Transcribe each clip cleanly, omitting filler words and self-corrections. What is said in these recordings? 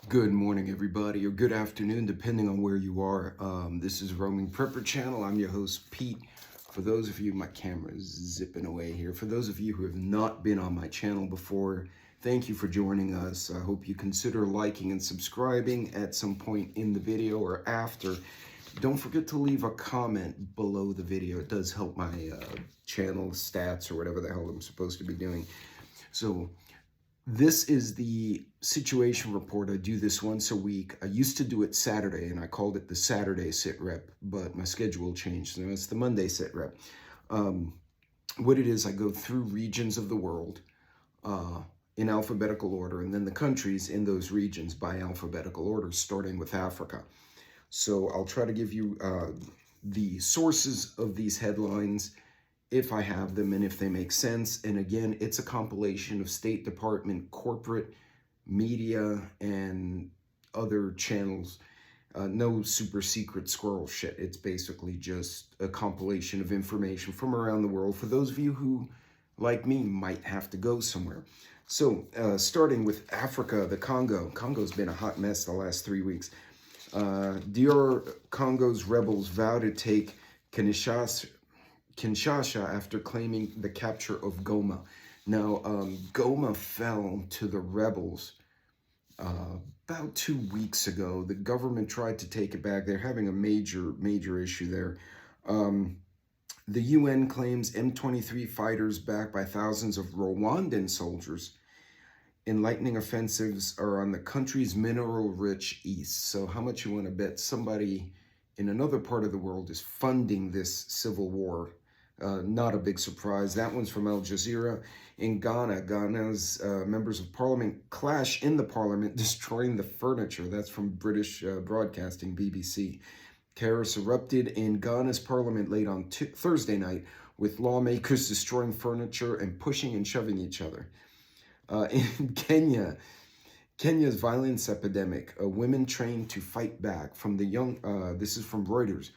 Good morning, everybody, or good afternoon, depending on where you are. This is Roaming Prepper Channel. I'm your host, Pete. For those of you, my camera is zipping away here. For those of you who have not been on my channel before, thank you for joining us. I hope you consider liking and subscribing at some point in the video or after. Don't forget to leave a comment below the video. It does help my channel stats or whatever the hell I'm supposed to be doing. So, this is the situation report. I do this once a week. I used to do it Saturday, and I called it the Saturday sit rep, but my schedule changed, so it's the Monday sit rep. What it is, I go through regions of the world in alphabetical order, and then the countries in those regions by alphabetical order, starting with Africa. So I'll try to give you the sources of these headlines, if I have them and if they make sense. And again, it's a compilation of State Department, corporate media, and other channels. No super secret squirrel shit. It's basically just a compilation of information from around the world for those of you who, like me, might have to go somewhere. So starting with Africa, the Congo. Congo's been a hot mess the last 3 weeks. DR Congo's rebels vow to take Kinshasa after claiming the capture of Goma. Now, Goma fell to the rebels about 2 weeks ago. The government tried to take it back. They're having a major issue there. The UN claims M23 fighters backed by thousands of Rwandan soldiers in lightning offensives are on the country's mineral-rich east. So how much you want to bet somebody in another part of the world is funding this civil war? Not a big surprise. That one's from Al Jazeera. In Ghana, Ghana's members of parliament clash in the parliament, destroying the furniture. That's from British Broadcasting, BBC. Chaos erupted in Ghana's parliament late on Thursday night, with lawmakers destroying furniture and pushing and shoving each other. In Kenya, Kenya's violence epidemic, women trained to fight back. From the young, this is from Reuters.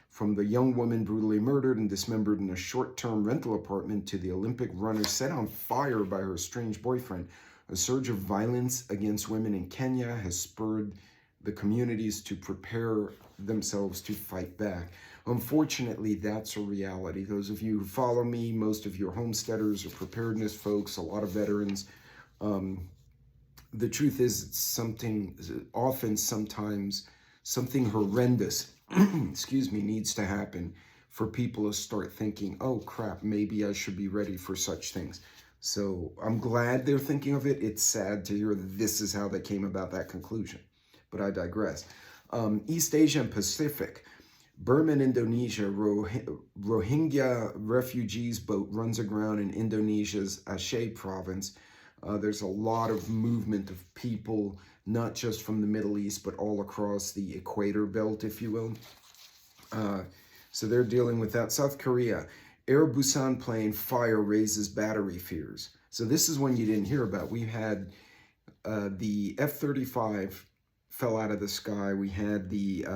From the young woman brutally murdered and dismembered in a short-term rental apartment to the Olympic runner set on fire by her estranged boyfriend, a surge of violence against women in Kenya has spurred the communities to prepare themselves to fight back. Unfortunately, that's a reality. Those of you who follow me, most of your homesteaders or preparedness folks, a lot of veterans, the truth is it's sometimes something horrendous excuse me, needs to happen for people to start thinking, oh crap, maybe I should be ready for such things. So I'm glad they're thinking of it. It's sad to hear that this is how they came about that conclusion, but I digress. East Asia and Pacific. Burma and Indonesia, Rohingya refugees boat runs aground in Indonesia's Aceh province. There's a lot of movement of people, not just from the Middle East, but all across the equator belt, if you will. So they're dealing with that. South Korea, Air Busan plane fire raises battery fears. So this is one you didn't hear about. We had the F-35 fell out of the sky. We had the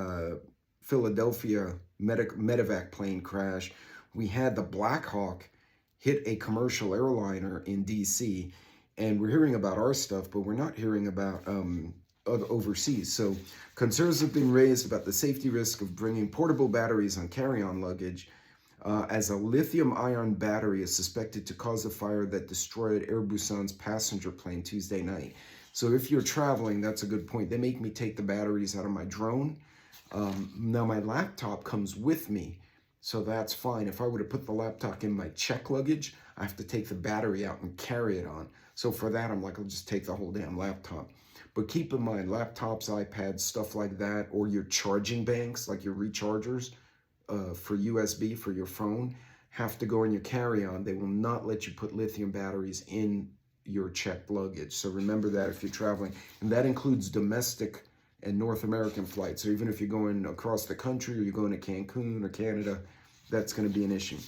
Philadelphia medevac plane crash. We had the Black Hawk hit a commercial airliner in DC. And we're hearing about our stuff, but we're not hearing about overseas. So concerns have been raised about the safety risk of bringing portable batteries on carry-on luggage, as a lithium-ion battery is suspected to cause a fire that destroyed Air Busan's passenger plane Tuesday night. So if you're traveling, that's a good point. They make me take the batteries out of my drone. Now my laptop comes with me, so that's fine. If I were to put the laptop in my check luggage, I have to take the battery out and carry it on. So for that, I'm like, I'll just take the whole damn laptop. But keep in mind, laptops, iPads, stuff like that, or your charging banks, like your rechargers for USB for your phone, have to go in your carry-on. They will not let you put lithium batteries in your checked luggage. So remember that if you're traveling. And that includes domestic and North American flights. So even if you're going across the country or you're going to Cancun or Canada, that's going to be an issue.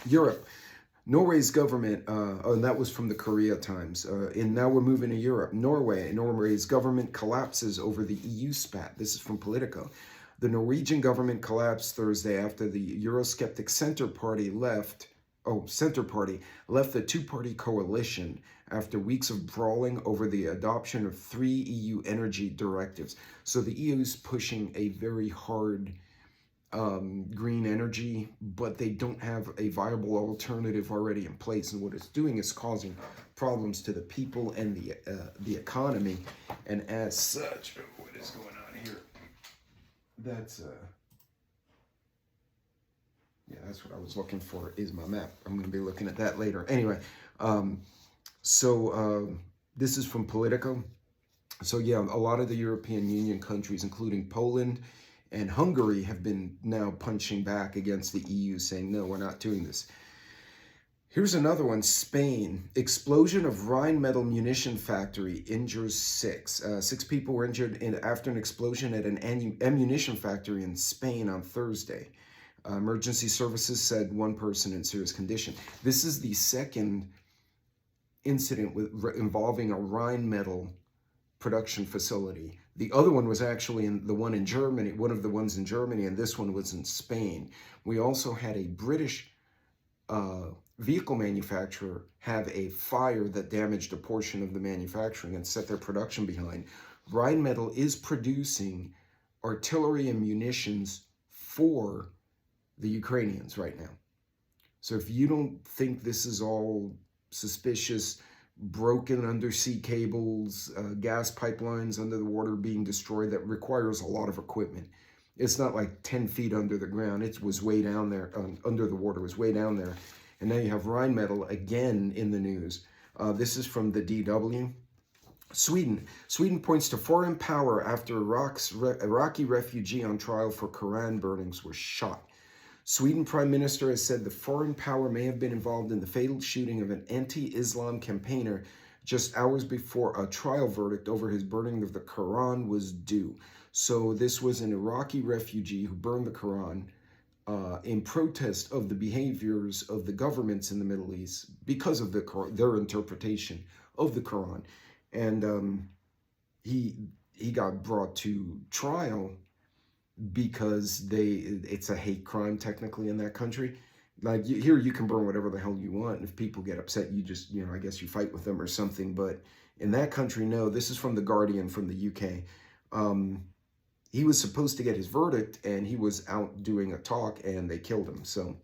Europe. Norway's government, and that was from the Korea Times, and now we're moving to Europe. Norway's government collapses over the EU spat. This is from Politico. The Norwegian government collapsed Thursday after the Eurosceptic Centre Party left the two-party coalition after weeks of brawling over the adoption of 3 EU energy directives. So the EU is pushing a very hard green energy, but they don't have a viable alternative already in place. And what it's doing is causing problems to the people and the economy. And as such, what is going on here? That's yeah, that's what I was looking for, is my map. I'm going to be looking at that later. Anyway, this is from Politico. So yeah, a lot of the European Union countries, including Poland and Hungary, have been now punching back against the EU, saying, no, we're not doing this. Here's another one, Spain. Explosion of Rheinmetall munition factory injures 6. 6 people were injured after an explosion at an ammunition factory in Spain on Thursday. Emergency services said 1 person in serious condition. This is the second incident involving a Rheinmetall production facility. The other one was actually the one in Germany, one of the ones in Germany, and this one was in Spain. We also had a British vehicle manufacturer have a fire that damaged a portion of the manufacturing and set their production behind. Rheinmetall is producing artillery and munitions for the Ukrainians right now. So if you don't think this is all suspicious, broken undersea cables, gas pipelines under the water being destroyed, that requires a lot of equipment. It's not like 10 feet under the ground. It was way down there, under the water, was way down there. And now you have Rheinmetall again in the news. This is from the DW. Sweden points to foreign power after Iraqi refugee on trial for Quran burnings was shot. Sweden Prime Minister has said the foreign power may have been involved in the fatal shooting of an anti-Islam campaigner just hours before a trial verdict over his burning of the Quran was due. So this was an Iraqi refugee who burned the Quran in protest of the behaviors of the governments in the Middle East because of their interpretation of the Quran. And he got brought to trial because it's a hate crime technically in that country. Like here you can burn whatever the hell you want, and if people get upset, you just, I guess you fight with them or something. But in that country, no. This is from The Guardian from the UK. He was supposed to get his verdict, and he was out doing a talk, and they killed him. So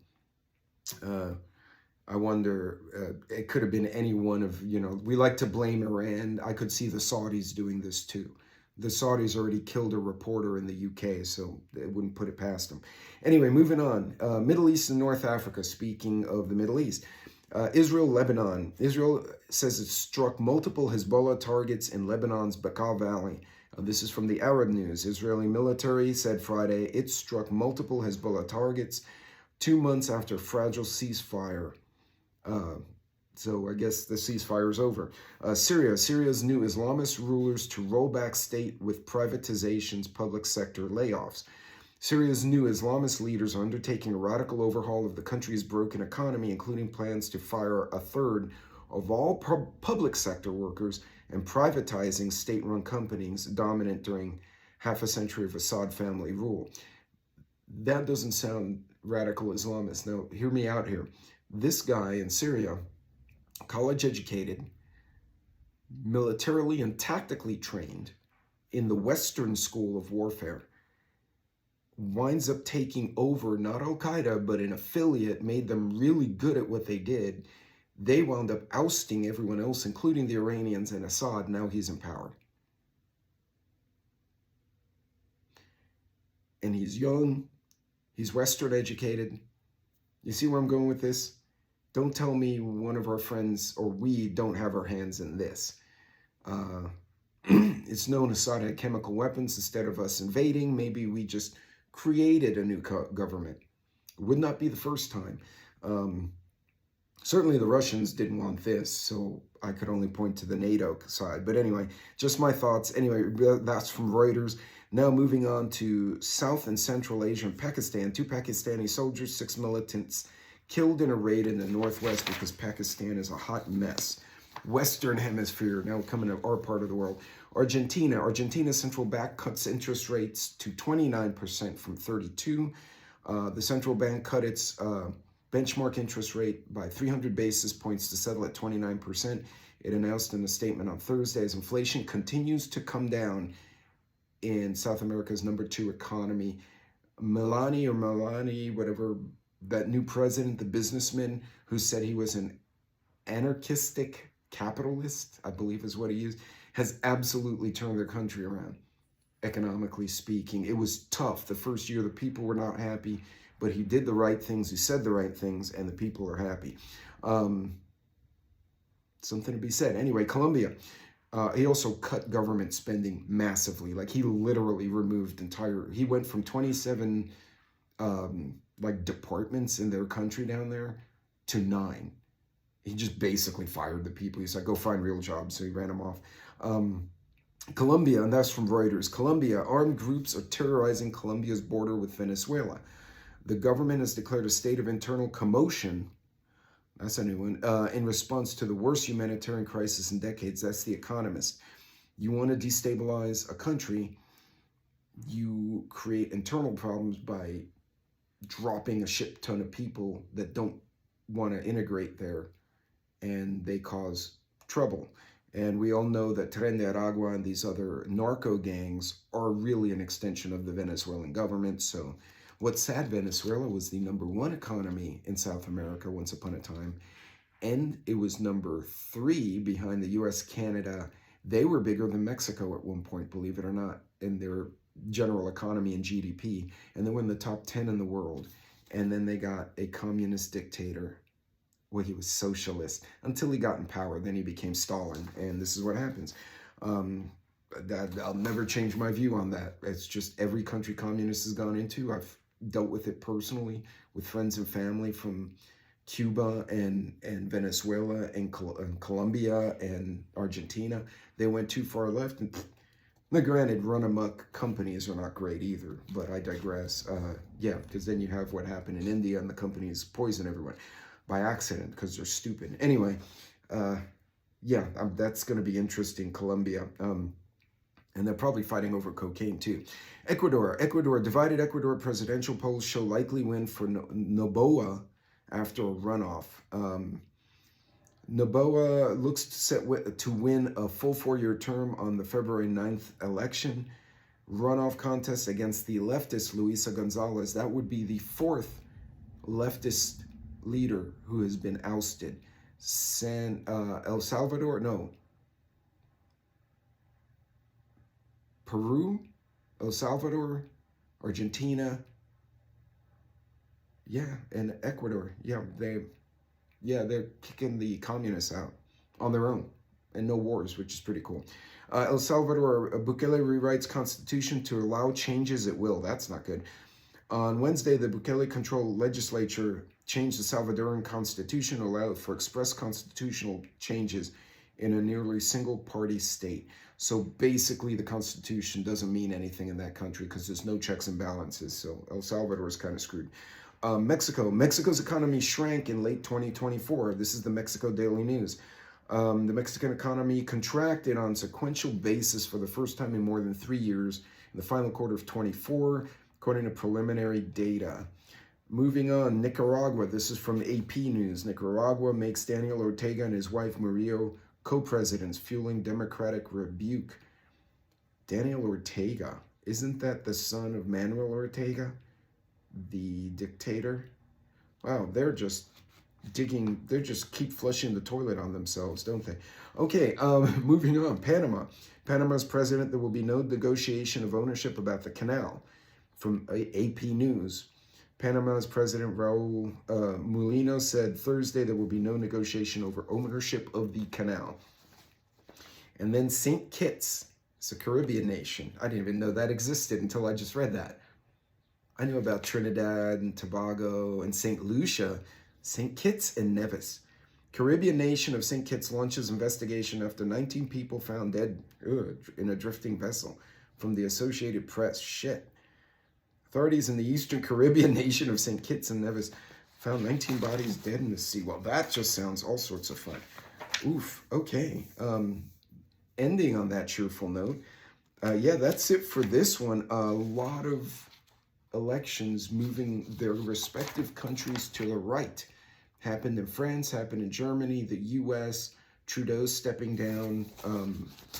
I wonder, it could have been any one of, we like to blame Iran. I could see the Saudis doing this too. The Saudis already killed a reporter in the UK, so they wouldn't put it past them. Anyway, moving on. Middle East and North Africa, speaking of the Middle East. Israel, Lebanon. Israel says it struck multiple Hezbollah targets in Lebanon's Bekaa Valley. This is from the Arab News. Israeli military said Friday it struck multiple Hezbollah targets 2 months after fragile ceasefire. So I guess the ceasefire is over. Syria's new Islamist rulers to roll back state with privatizations, public sector layoffs. Syria's new Islamist leaders are undertaking a radical overhaul of the country's broken economy, including plans to fire a third of all public sector workers and privatizing state-run companies dominant during half a century of Assad family rule. That doesn't sound radical Islamist. Now, hear me out here. This guy in Syria, college-educated, militarily and tactically trained in the Western school of warfare, winds up taking over not Al-Qaeda, but an affiliate, made them really good at what they did. They wound up ousting everyone else, including the Iranians and Assad. Now he's in power. And he's young. He's Western educated. You see where I'm going with this? Don't tell me one of our friends or we don't have our hands in this. It's known Assad had chemical weapons. Instead of us invading, maybe we just created a new government. It would not be the first time. Certainly the Russians didn't want this, so I could only point to the NATO side. But anyway, just my thoughts. Anyway, that's from Reuters. Now moving on to South and Central Asia and Pakistan. 2 Pakistani soldiers, 6 militants killed in a raid in the northwest because Pakistan is a hot mess. Western Hemisphere, now coming to our part of the world. Argentina's central bank cuts interest rates to 29% from 32%. The central bank cut its benchmark interest rate by 300 basis points to settle at 29%. It announced in a statement on Thursday as inflation continues to come down in South America's #2 economy. Milani, whatever, that new president, the businessman who said he was an anarchistic capitalist, I believe is what he used, has absolutely turned their country around, economically speaking. It was tough. The first year, the people were not happy, but he did the right things, he said the right things, and the people are happy. Something to be said. Anyway, Colombia, he also cut government spending massively. Like, he literally removed he went from 27 like departments in their country down there to 9. He just basically fired the people. He said, go find real jobs. So he ran them off. Colombia, and that's from Reuters. Colombia, armed groups are terrorizing Colombia's border with Venezuela. The government has declared a state of internal commotion. That's a new one. In response to the worst humanitarian crisis in decades. That's The Economist. You want to destabilize a country, you create internal problems by dropping a shit ton of people that don't want to integrate there, and they cause trouble. And we all know that Tren de Aragua and these other narco gangs are really an extension of the Venezuelan government. So what's sad, Venezuela was the #1 economy in South America once upon a time, and it was #3 behind the US, Canada. They were bigger than Mexico at one point, believe it or not, in their general economy and GDP, and they were in the top 10 in the world. And then they got a communist dictator. Well, he was socialist until he got in power. Then he became Stalin, and this is what happens. I'll never change my view on that. It's just every country communist has gone into. I've dealt with it personally with friends and family from Cuba and Venezuela and Colombia and Argentina. They went too far left, and granted, run-amok companies are not great either, but I digress. Yeah, because then you have what happened in India, and the companies poison everyone by accident because they're stupid. Anyway, yeah, that's going to be interesting, Colombia. And they're probably fighting over cocaine too. Ecuador, divided Ecuador presidential polls show likely win for Noboa after a runoff. Noboa looks set to win a full 4-year term on the February 9th election. Runoff contest against the leftist Luisa Gonzalez. That would be the 4th leftist leader who has been ousted. El Salvador? No. Peru? El Salvador? Argentina? Yeah, and Ecuador. Yeah, they're kicking the communists out on their own, and no wars, which is pretty cool. El Salvador, Bukele rewrites constitution to allow changes at will. That's not good. On Wednesday, the Bukele-controlled legislature changed the Salvadoran constitution to allow for express constitutional changes in a nearly single-party state. So basically, the constitution doesn't mean anything in that country because there's no checks and balances. So El Salvador is kind of screwed. Mexico's economy shrank in late 2024. This is the Mexico Daily News. The Mexican economy contracted on a sequential basis for the first time in more than 3 years in the final quarter of 24, according to preliminary data. Moving on, Nicaragua. This is from AP News. Nicaragua makes Daniel Ortega and his wife Murillo co-presidents, fueling democratic rebuke. Daniel Ortega, isn't that the son of Manuel Ortega, the dictator? Wow, they're just keep flushing the toilet on themselves, don't they? Okay, moving on. Panama's president, there will be no negotiation of ownership about the canal. From AP News. Panama's president, Raul Mulino, said Thursday there will be no negotiation over ownership of the canal. And then St. Kitts, it's a Caribbean nation. I didn't even know that existed until I just read that. I knew about Trinidad and Tobago and St. Lucia, St. Kitts and Nevis. Caribbean nation of St. Kitts launches investigation after 19 people found dead in a drifting vessel. From the Associated Press. Shit. Authorities in the Eastern Caribbean nation of St. Kitts and Nevis found 19 bodies dead in the sea. Well, that just sounds all sorts of fun. Oof. Okay. Ending on that cheerful note. Yeah, that's it for this one. A lot of elections moving their respective countries to the right. Happened in France, happened in Germany, the US, Trudeau's stepping down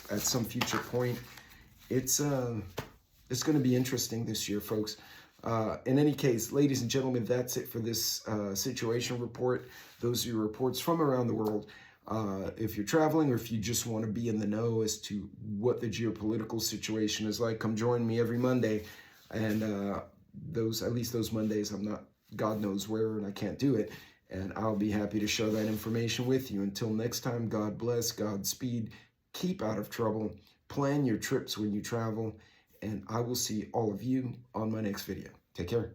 at some future point. It's going to be interesting this year, folks. In any case, ladies and gentlemen, that's it for this situation report. Those are your reports from around the world. If you're traveling or if you just want to be in the know as to what the geopolitical situation is like, come join me every Monday. And at least those Mondays, I'm not God knows where and I can't do it. And I'll be happy to share that information with you. Until next time, God bless, Godspeed, keep out of trouble, plan your trips when you travel, and I will see all of you on my next video. Take care.